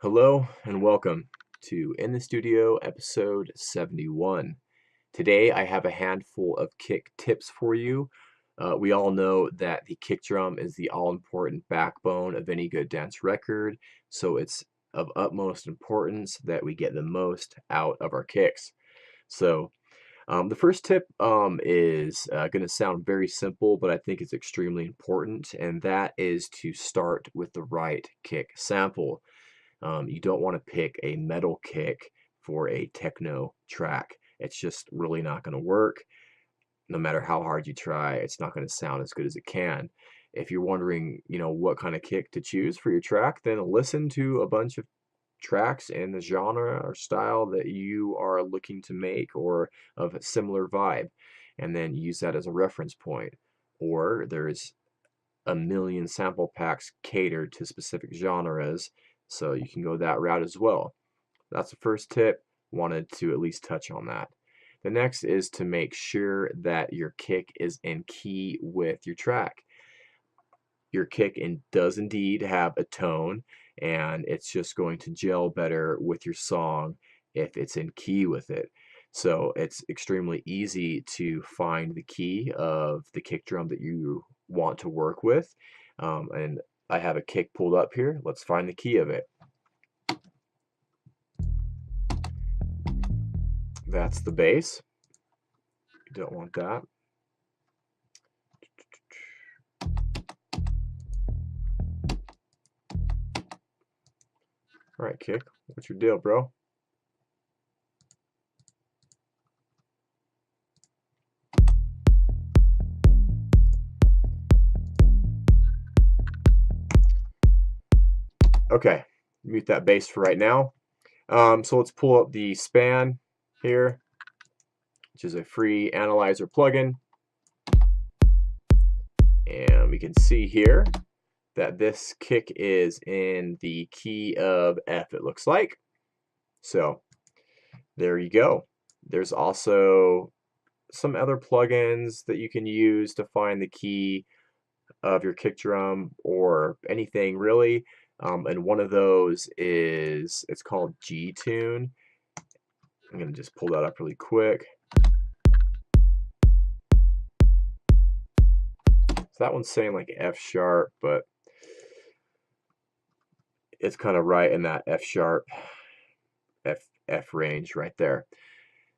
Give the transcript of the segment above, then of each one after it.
Hello and welcome to In the Studio episode 71. Today I have a handful of kick tips for you. We all know that the kick drum is the all-important backbone of any good dance record, so it's of utmost importance that we get the most out of our kicks. So the first tip is going to sound very simple, but I think it's extremely important, and that is to start with the right kick sample. You don't want to pick a metal kick for a techno track. It's just really not going to work. No matter how hard you try, it's not going to sound as good as it can. If you're wondering, what kind of kick to choose for your track, then listen to a bunch of tracks in the genre or style that you are looking to make or of a similar vibe, and then use that as a reference point. Or there's a million sample packs catered to specific genres, so you can go that route as well. That's the first tip. Wanted to at least touch on that. The next is to make sure that your kick is in key with your track. Your kick does indeed have a tone, and it's just going to gel better with your song if it's in key with it. So it's extremely easy to find the key of the kick drum that you want to work with. And I have a kick pulled up here. Let's find the key of it. That's the bass. You don't want that. All right, kick. What's your deal, bro? Okay, mute that bass for right now. So let's pull up the span here, which is a free analyzer plugin. And we can see here that this kick is in the key of F, it looks like. So there you go. There's also some other plugins that you can use to find the key of your kick drum or anything really. And one of those it's called G-Tune. I'm going to just pull that up really quick. So that one's saying like F sharp, but it's kind of right in that F sharp, F range right there.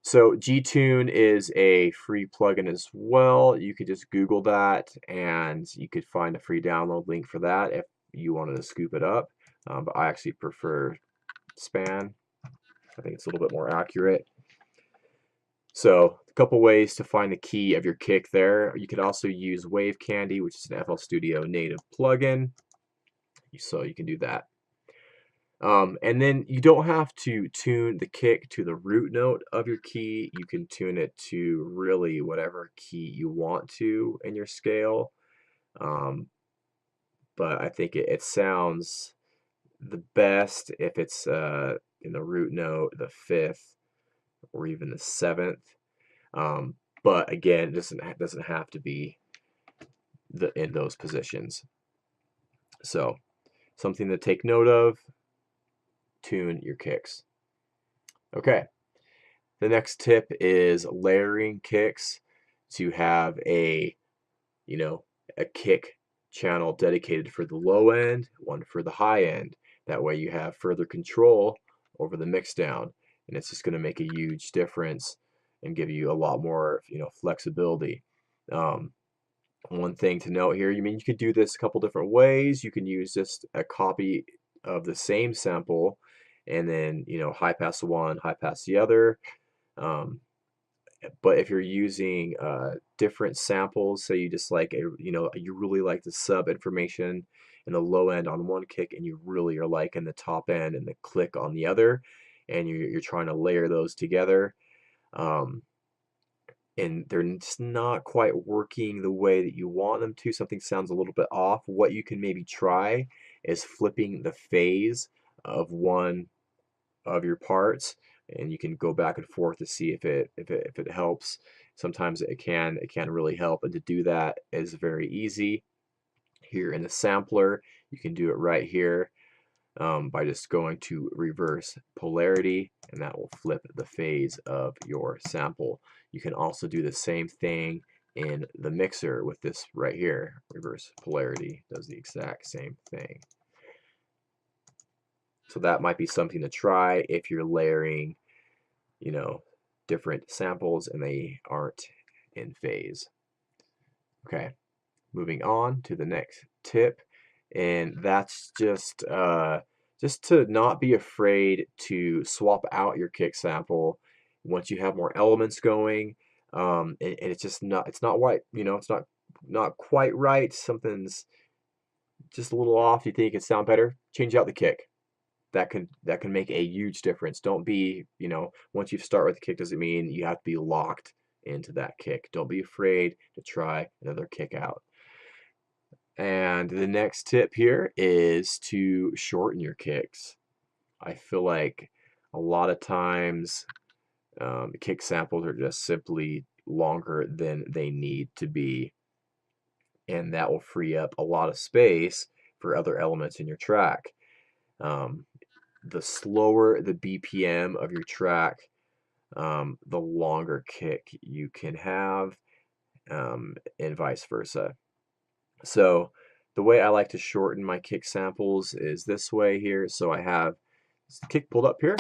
So G-Tune is a free plugin as well. You could just Google that and you could find a free download link for that if you wanted to scoop it up. But I actually prefer Span. I think it's a little bit more accurate. So a couple ways to find the key of your kick there. You could also use Wave Candy, which is an FL Studio native plugin. So you can do that. And then you don't have to tune the kick to the root note of your key. You can tune it to really whatever key you want to in your scale. But I think it sounds the best if it's in the root note, the 5th, or even the 7th. But again, it doesn't have to be in those positions. So something to take note of. Tune your kicks. Okay, the next tip is layering kicks to have a kick channel dedicated for the low end, one for the high end. That way you have further control over the mix down, and it's just going to make a huge difference and give you a lot more flexibility. One thing to note here, you could do this a couple different ways. You can use just a copy of the same sample and then high pass one, high pass the other. But if you're using different samples, say you just like you really like the sub information in the low end on one kick, and you really are liking the top end and the click on the other, and you're trying to layer those together, and they're just not quite working the way that you want them to. Something sounds a little bit off. What you can maybe try is flipping the phase of one of your parts, and you can go back and forth to see if it helps. Sometimes it can really help, and to do that is very easy. Here in the sampler, you can do it right here. by just going to reverse polarity, and that will flip the phase of your sample. You can also do the same thing in the mixer with this right here. Reverse polarity does the exact same thing. So that might be something to try if you're layering, you know, different samples and they aren't in phase. Okay, moving on to the next tip, and that's just to not be afraid to swap out your kick sample once you have more elements going, and it's just not, it's not right, you know, it's not quite right. Something's just a little off. You think it could sound better? Change out the kick. That can make a huge difference. Don't be, you know, once you start with the kick doesn't mean you have to be locked into that kick. Don't be afraid to try another kick out. And the next tip here is to shorten your kicks. I feel like a lot of times kick samples are just simply longer than they need to be, and that will free up a lot of space for other elements in your track. The slower the BPM of your track, the longer kick you can have, and vice versa. So the way I like to shorten my kick samples is this way here. So I have this kick pulled up here,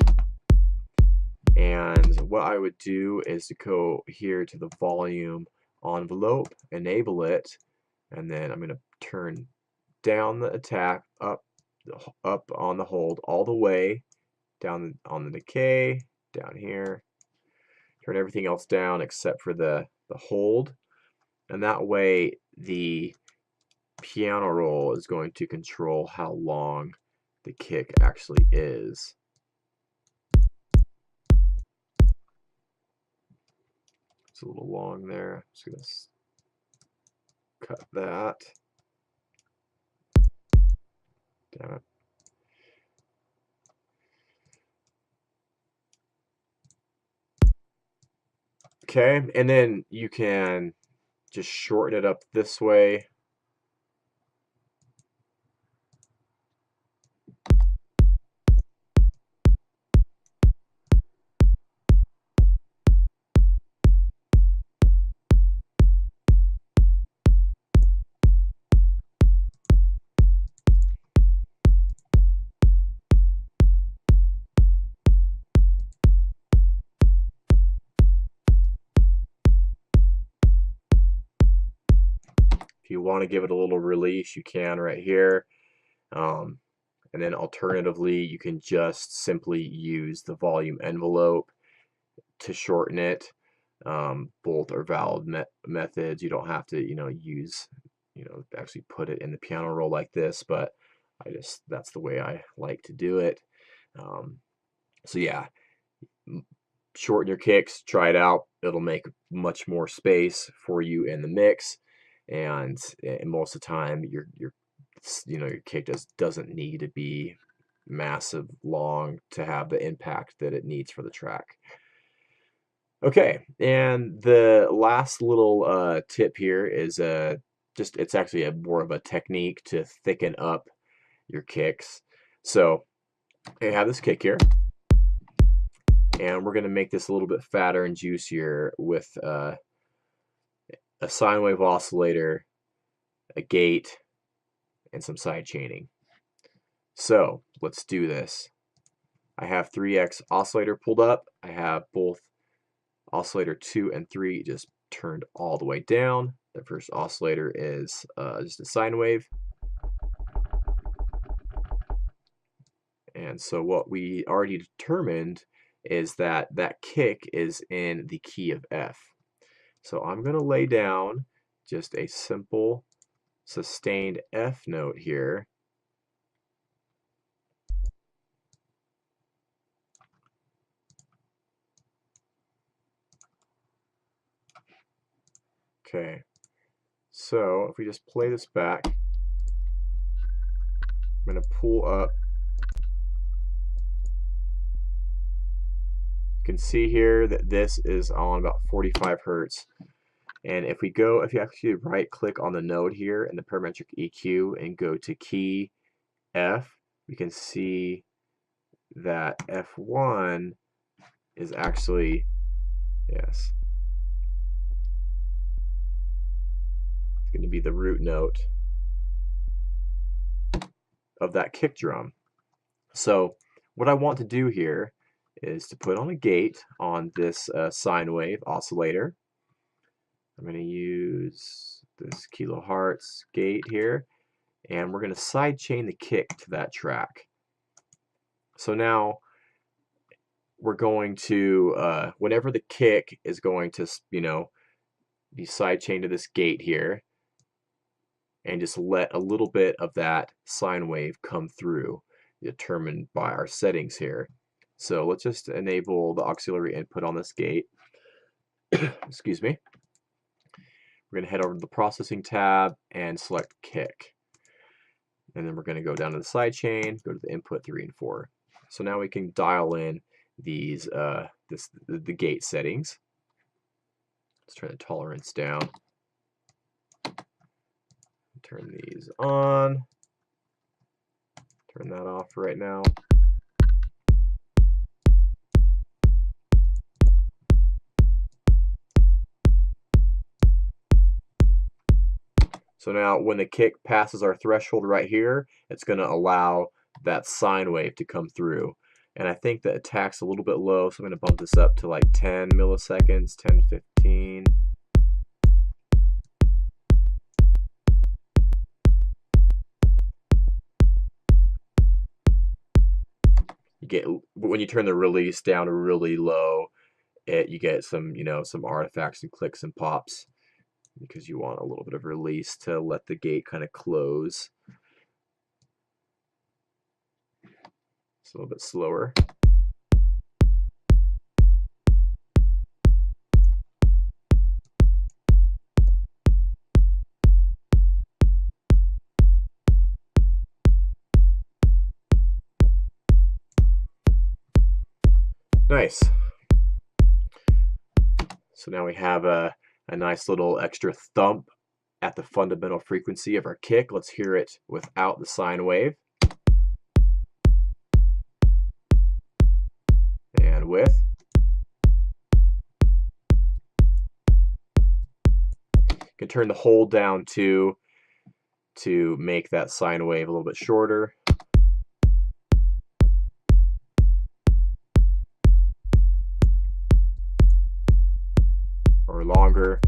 and what I would do is to go here to the volume envelope, enable it, and then I'm going to turn down the attack, up on the hold all the way, down on the decay, down here, turn everything else down except for the hold, and that way the piano roll is going to control how long the kick actually is. It's a little long there. I'm just going to cut that. Damn it. Okay, and then you can just shorten it up this way. If you want to give it a little release, you can right here. And then alternatively, you can just simply use the volume envelope to shorten it. Both are valid methods. You don't have to, use, actually put it in the piano roll like this, but that's the way I like to do it. So yeah, shorten your kicks, try it out. It'll make much more space for you in the mix, and most of the time your kick doesn't need to be massive long to have the impact that it needs for the track. Okay, and the last little tip here is it's actually more of a technique to thicken up your kicks. So I have this kick here, and we're going to make this a little bit fatter and juicier with a sine wave oscillator, a gate, and some side chaining. So let's do this. I have 3x oscillator pulled up. I have both oscillator 2 and 3 just turned all the way down. The first oscillator is just a sine wave. And so what we already determined is that that kick is in the key of F. So I'm going to lay down just a simple sustained F note here. Okay, so if we just play this back, I'm going to pull up. You can see here that this is on about 45 hertz. And if you actually right click on the node here in the parametric EQ and go to key F, we can see that F1 is actually, yes, it's going to be the root note of that kick drum. So what I want to do here is to put on a gate on this sine wave oscillator. I'm going to use this kilohertz gate here, and we're going to sidechain the kick to that track. So now we're going to, whenever the kick is going to, be sidechained to this gate here, and just let a little bit of that sine wave come through, determined by our settings here. So let's just enable the auxiliary input on this gate. Excuse me. We're going to head over to the processing tab and select kick. And then we're going to go down to the sidechain, go to the input 3 and 4. So now we can dial in these the gate settings. Let's turn the tolerance down. Turn these on. Turn that off right now. So now when the kick passes our threshold right here, it's going to allow that sine wave to come through. And I think the attack's a little bit low, so I'm going to bump this up to like 10 milliseconds, 10, 15. You get, when you turn the release down to really low, you get some, some artifacts and clicks and pops, because you want a little bit of release to let the gate kind of close. It's a little bit slower. Nice. So now we have a nice little extra thump at the fundamental frequency of our kick. Let's hear it without the sine wave. And with. You can turn the hold down to make that sine wave a little bit shorter. Or longer.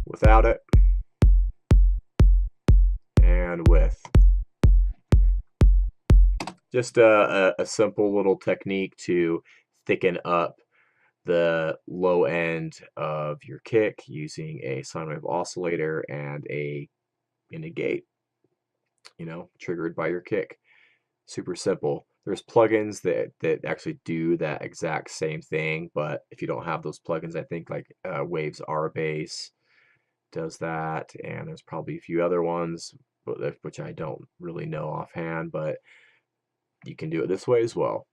Without it. And with. Just a simple little technique to thicken up the low end of your kick using a sine wave oscillator and a gate, triggered by your kick. Super simple. There's plugins that actually do that exact same thing, but if you don't have those plugins, I think like Waves R Bass does that, and there's probably a few other ones which I don't really know offhand, but you can do it this way as well.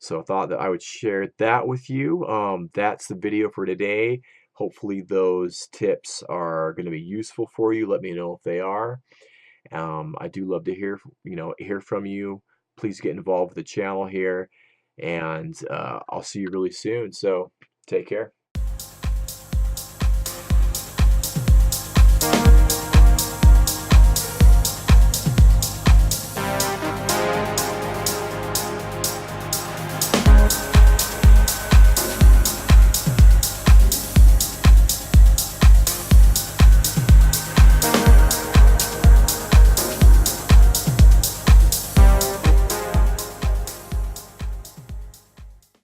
So I thought that I would share that with you. That's the video for today. Hopefully those tips are going to be useful for you. Let me know if they are. I do love to hear from you. Please get involved with the channel here, and I'll see you really soon. So take care.